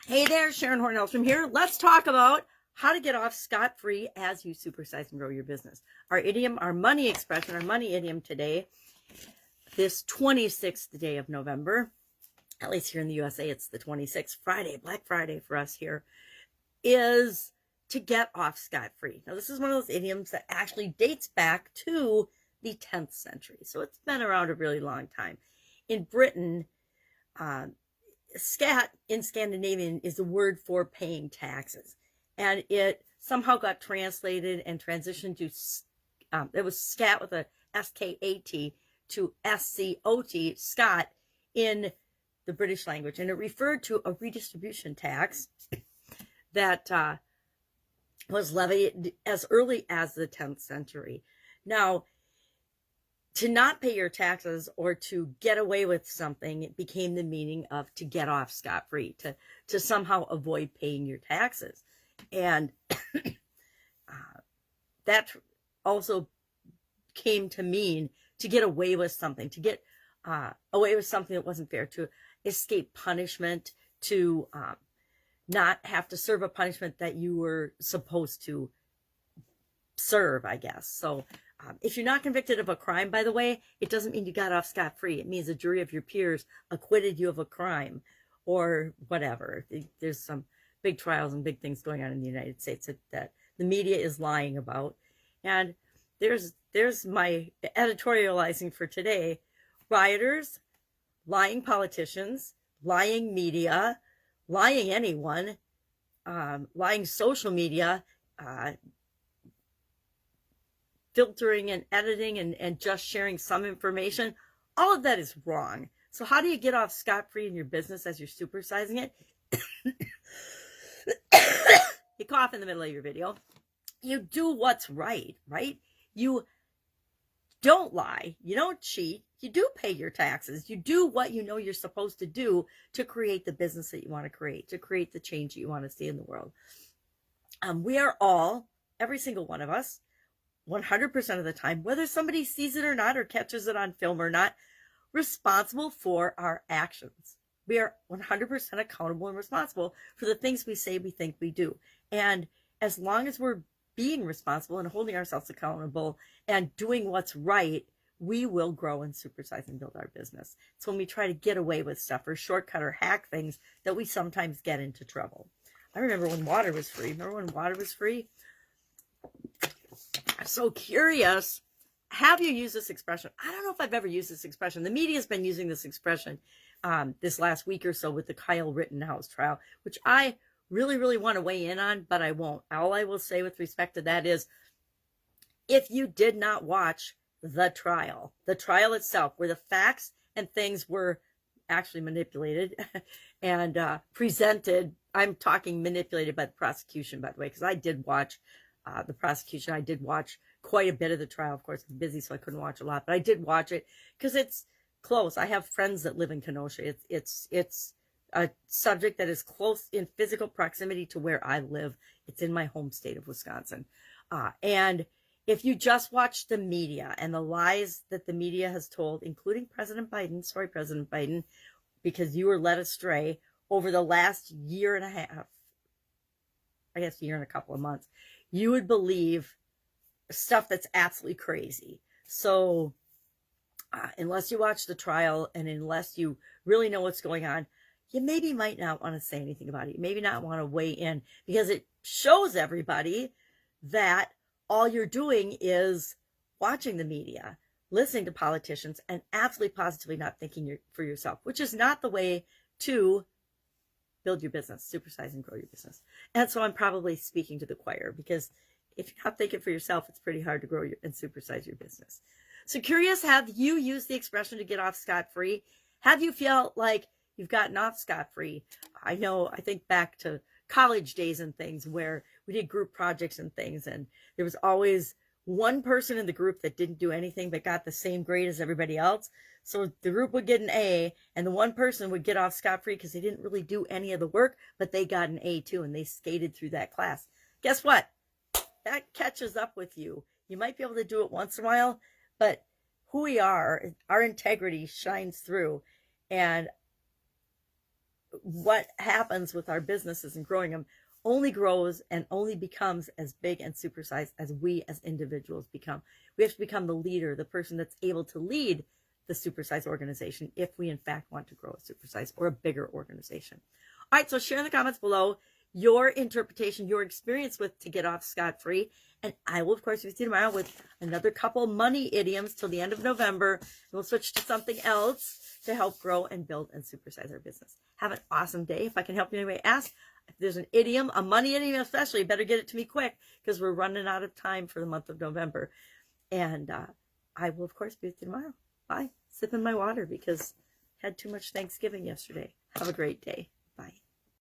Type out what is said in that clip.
Hey there, Sharon Horne-Ellstrom here. Let's talk about how to get off scot-free as you supersize and grow your business. Our idiom, our money expression, our money idiom today, this 26th day of November, at least here in the USA, it's the 26th, Friday, Black Friday for us here, is to get off scot-free. Now, this is one of those idioms that actually dates back to the 10th century. So it's been around a really long time. In Britain, scat in Scandinavian is the word for paying taxes, and it somehow got translated and transitioned to it was scat with a S-K-A-T to S-C-O-T, Scot, in the British language, and it referred to a redistribution tax that was levied as early as the 10th century. Now, to not pay your taxes or to get away with something, it became the meaning of to get off scot-free, to somehow avoid paying your taxes. And that also came to mean to get away with something, to get away with something that wasn't fair, to escape punishment, to not have to serve a punishment that you were supposed to serve, I guess. So if you're not convicted of a crime, by the way, it doesn't mean you got off scot-free. It means a jury of your peers acquitted you of a crime or whatever. There's some big trials and big things going on in the United States that the media is lying about. And there's my editorializing for today. Rioters, lying politicians, lying media, lying anyone, lying social media, filtering and editing and just sharing some information, all of that is wrong. So how do you get off scot-free in your business as you're supersizing it? You cough in the middle of your video. You do what's right? You don't lie. You don't cheat. You do pay your taxes. You do what you know you're supposed to do to create the business that you want to create, to create the change that you want to see in the world. We are all, every single one of us, 100% of the time, whether somebody sees it or not, or catches it on film or not, responsible for our actions. We are 100% accountable and responsible for the things we say, we think, we do. And as long as we're being responsible and holding ourselves accountable and doing what's right, we will grow and supersize and build our business. It's when we try to get away with stuff or shortcut or hack things that we sometimes get into trouble. I remember when water was free. Remember when water was free? I'm so curious. Have you used this expression? I don't know if I've ever used this expression. The media's been using this expression this last week or so with the Kyle Rittenhouse trial, which I really, really want to weigh in on, but I won't. All I will say with respect to that is, if you did not watch the trial itself, where the facts and things were actually manipulated and presented, I'm talking manipulated by the prosecution, by the way, because I did watch the prosecution. I did watch quite a bit of the trial. Of course, I was busy, so I couldn't watch a lot, but I did watch it because it's close. I have friends that live in Kenosha. It's a subject that is close in physical proximity to where I live. It's in my home state of Wisconsin. And if you just watch the media and the lies that the media has told, including President Biden, because you were led astray over the last year and a half, I guess a year and a couple of months, you would believe stuff that's absolutely crazy. So unless you watch the trial and unless you really know what's going on, you maybe might not want to say anything about it. You maybe not want to weigh in, because it shows everybody that all you're doing is watching the media, listening to politicians, and absolutely positively not thinking for yourself, which is not the way to build your business, supersize and grow your business. And so I'm probably speaking to the choir, because if you're not thinking for yourself, it's pretty hard to grow and supersize your business. So curious, have you used the expression to get off scot-free? Have you felt like you've gotten off scot-free? I think back to college days and things where we did group projects and things, and there was always one person in the group that didn't do anything but got the same grade as everybody else. So the group would get an A, and the one person would get off scot-free because they didn't really do any of the work, but they got an A too, and they skated through that class. Guess what? That catches up with you. You might be able to do it once in a while, but who we are, our integrity shines through. And what happens with our businesses and growing them only grows and only becomes as big and supersized as we as individuals become. We have to become the leader, the person that's able to lead the supersize organization if we in fact want to grow a supersize or a bigger organization. All right, so share in the comments below your interpretation, your experience with to get off scot-free. And I will, of course, be with you tomorrow with another couple money idioms till the end of November. And we'll switch to something else to help grow and build and supersize our business. Have an awesome day. If I can help you in any way, ask. If there's an idiom, a money idiom especially, you better get it to me quick because we're running out of time for the month of November. And I will, of course, be with you tomorrow. Bye. Sipping my water because I had too much Thanksgiving yesterday. Have a great day.